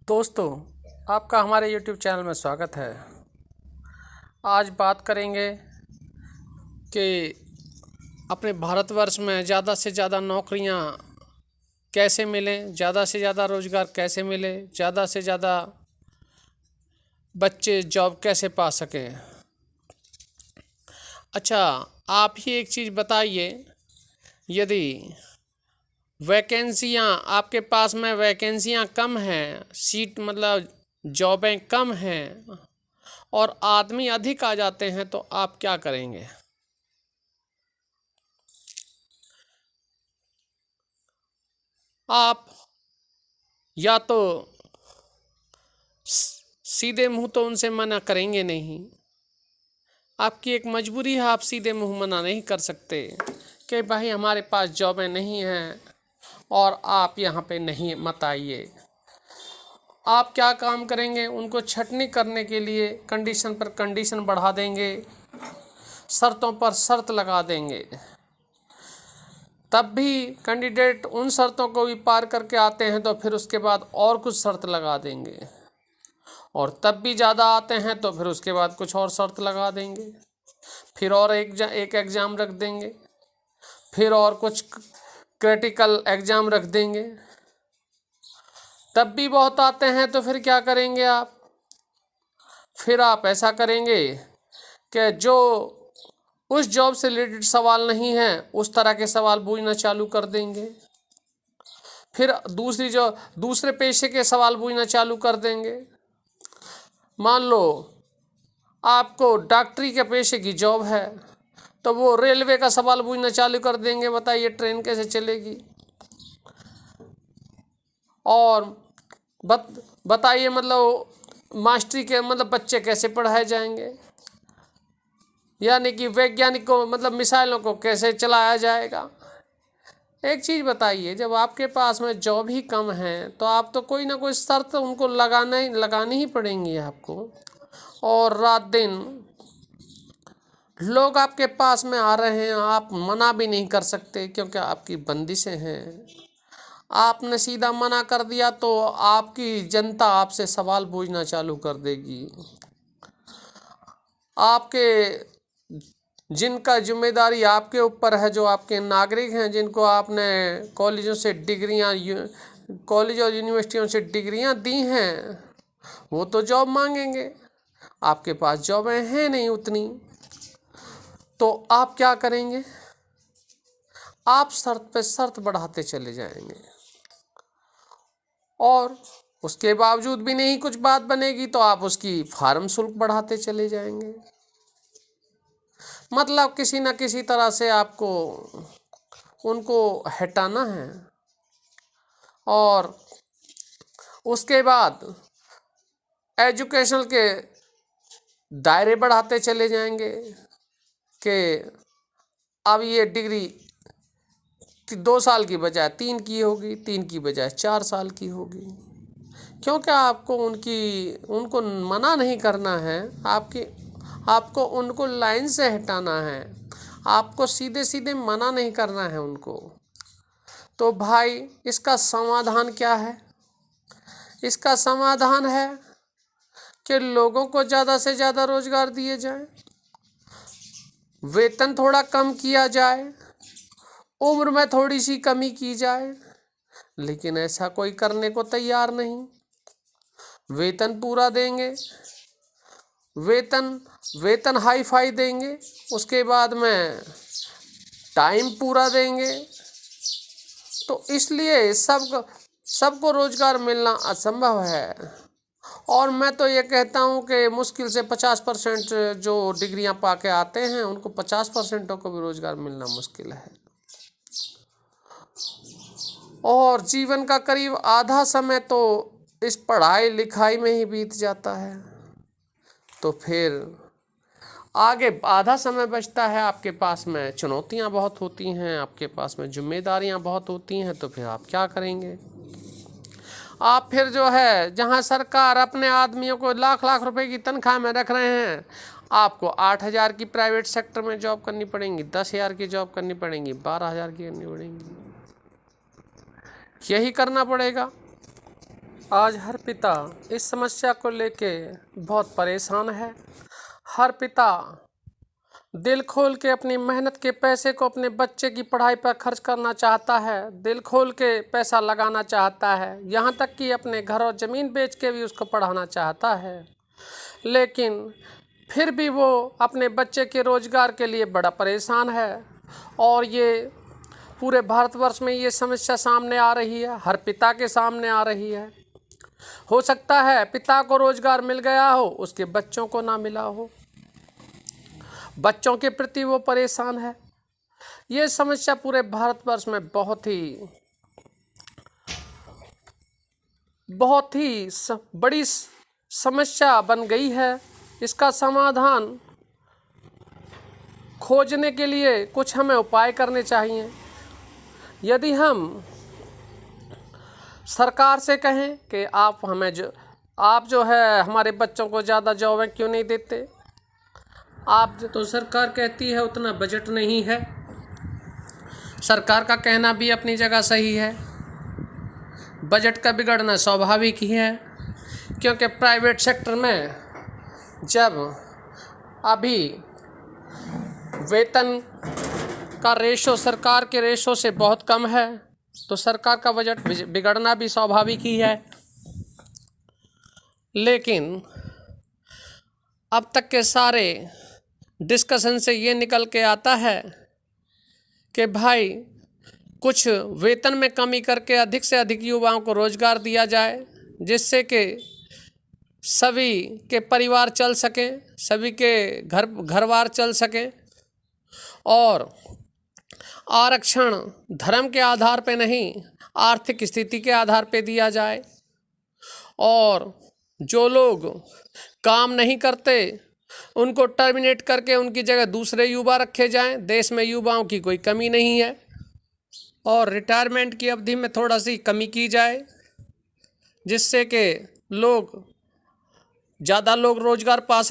दोस्तों, आपका हमारे YouTube चैनल में स्वागत है। आज बात करेंगे कि अपने भारतवर्ष में ज़्यादा से ज़्यादा नौकरियां कैसे मिलें, ज़्यादा से ज़्यादा रोज़गार कैसे मिले, ज़्यादा से ज़्यादा बच्चे जॉब कैसे पा सकें। अच्छा, आप ही एक चीज़ बताइए, यदि वैकेंसियां आपके पास में वैकेंसियां कम हैं, सीट मतलब जॉबें कम हैं और आदमी अधिक आ जाते हैं, तो आप क्या करेंगे? आप या तो सीधे मुंह तो उनसे मना करेंगे नहीं, आपकी एक मजबूरी है, आप सीधे मुंह मना नहीं कर सकते कि भाई हमारे पास जॉबें नहीं हैं और आप यहाँ पे नहीं मत आइए। आप क्या काम करेंगे? उनको छटनी करने के लिए कंडीशन पर कंडीशन बढ़ा देंगे, शर्तों पर शर्त लगा देंगे। तब भी कैंडिडेट उन शर्तों को भी पार करके आते हैं तो फिर उसके बाद और कुछ शर्त लगा देंगे, और तब भी ज़्यादा आते हैं तो फिर उसके बाद कुछ और शर्त लगा देंगे, फिर और एक एग्ज़ाम रख देंगे, फिर और कुछ क्रिटिकल एग्ज़ाम रख देंगे। तब भी बहुत आते हैं तो फिर क्या करेंगे आप? फिर आप ऐसा करेंगे कि जो उस जॉब से रिलेटेड सवाल नहीं है उस तरह के सवाल पूछना चालू कर देंगे, फिर दूसरे पेशे के सवाल पूछना चालू कर देंगे। मान लो आपको डॉक्टरी के पेशे की जॉब है तो वो रेलवे का सवाल पूछना चालू कर देंगे, बताइए ट्रेन कैसे चलेगी, और बताइए मतलब मास्टरी के मतलब बच्चे कैसे पढ़ाए जाएंगे, यानी कि वैज्ञानिक को मतलब मिसाइलों को कैसे चलाया जाएगा। एक चीज़ बताइए, जब आपके पास में जॉब ही कम है तो आप तो कोई ना कोई शर्त उनको लगानी ही पड़ेंगी आपको, और रात दिन लोग आपके पास में आ रहे हैं, आप मना भी नहीं कर सकते क्योंकि आपकी बंदिशें हैं। आपने सीधा मना कर दिया तो आपकी जनता आपसे सवाल पूछना चालू कर देगी। आपके जिनका जिम्मेदारी आपके ऊपर है, जो आपके नागरिक हैं, जिनको आपने कॉलेज और यूनिवर्सिटियों से डिग्रियां दी हैं, वो तो जॉब मांगेंगे। आपके पास जॉबें हैं नहीं उतनी, तो आप क्या करेंगे? आप शर्त पे शर्त बढ़ाते चले जाएंगे, और उसके बावजूद भी नहीं कुछ बात बनेगी तो आप उसकी फार्म शुल्क बढ़ाते चले जाएंगे। मतलब किसी न किसी तरह से आपको उनको हटाना है, और उसके बाद एजुकेशन के दायरे बढ़ाते चले जाएंगे कि अब ये डिग्री 2 साल की बजाय 3 की होगी, 3 की बजाय 4 साल की होगी, क्योंकि आपको उनको मना नहीं करना है, आपको उनको लाइन से हटाना है, आपको सीधे सीधे मना नहीं करना है उनको। तो भाई इसका समाधान क्या है? इसका समाधान है कि लोगों को ज़्यादा से ज़्यादा रोजगार दिए जाए, वेतन थोड़ा कम किया जाए, उम्र में थोड़ी सी कमी की जाए, लेकिन ऐसा कोई करने को तैयार नहीं। वेतन पूरा देंगे, वेतन हाई फाई देंगे, उसके बाद में टाइम पूरा देंगे, तो इसलिए सबको रोजगार मिलना असंभव है। और मैं तो ये कहता हूँ कि मुश्किल से 50% जो डिग्रियां पा के आते हैं उनको 50% को भी रोजगार मिलना मुश्किल है, और जीवन का करीब आधा समय तो इस पढ़ाई लिखाई में ही बीत जाता है। तो फिर आगे आधा समय बचता है, आपके पास में चुनौतियां बहुत होती हैं, आपके पास में जिम्मेदारियां बहुत होती हैं, तो फिर आप क्या करेंगे? आप फिर जो है, जहां सरकार अपने आदमियों को लाख लाख रुपए की तनख्वाह में रख रहे हैं, आपको 8,000 की प्राइवेट सेक्टर में जॉब करनी पड़ेंगी, 10,000 की जॉब करनी पड़ेंगी, 12,000 की करनी पड़ेंगी, यही करना पड़ेगा। आज हर पिता इस समस्या को लेके बहुत परेशान है। हर पिता दिल खोल के अपनी मेहनत के पैसे को अपने बच्चे की पढ़ाई पर खर्च करना चाहता है, दिल खोल के पैसा लगाना चाहता है, यहाँ तक कि अपने घर और ज़मीन बेच के भी उसको पढ़ाना चाहता है। लेकिन फिर भी वो अपने बच्चे के रोज़गार के लिए बड़ा परेशान है और ये पूरे भारतवर्ष में ये समस्या सामने आ रही है, हर पिता के सामने आ रही है। हो सकता है पिता को रोज़गार मिल गया हो, उसके बच्चों को ना मिला हो, बच्चों के प्रति वो परेशान है। ये समस्या पूरे भारतवर्ष में बहुत ही बड़ी समस्या बन गई है। इसका समाधान खोजने के लिए कुछ हमें उपाय करने चाहिए। यदि हम सरकार से कहें कि आप जो है हमारे बच्चों को ज़्यादा जॉबें क्यों नहीं देते, आप तो सरकार कहती है उतना बजट नहीं है। सरकार का कहना भी अपनी जगह सही है, बजट का बिगड़ना स्वाभाविक ही है, क्योंकि प्राइवेट सेक्टर में जब अभी वेतन का रेशो सरकार के रेशो से बहुत कम है तो सरकार का बजट बिगड़ना भी स्वाभाविक ही है। लेकिन अब तक के सारे डिस्कशन से ये निकल के आता है कि भाई कुछ वेतन में कमी करके अधिक से अधिक युवाओं को रोज़गार दिया जाए, जिससे कि सभी के परिवार चल सकें, सभी के घरवार चल सकें, और आरक्षण धर्म के आधार पे नहीं आर्थिक स्थिति के आधार पे दिया जाए, और जो लोग काम नहीं करते उनको टर्मिनेट करके उनकी जगह दूसरे युवा रखे जाएं। देश में युवाओं की कोई कमी नहीं है, और रिटायरमेंट की अवधि में थोड़ा सी कमी की जाए, जिससे कि ज़्यादा लोग रोज़गार पा सकें।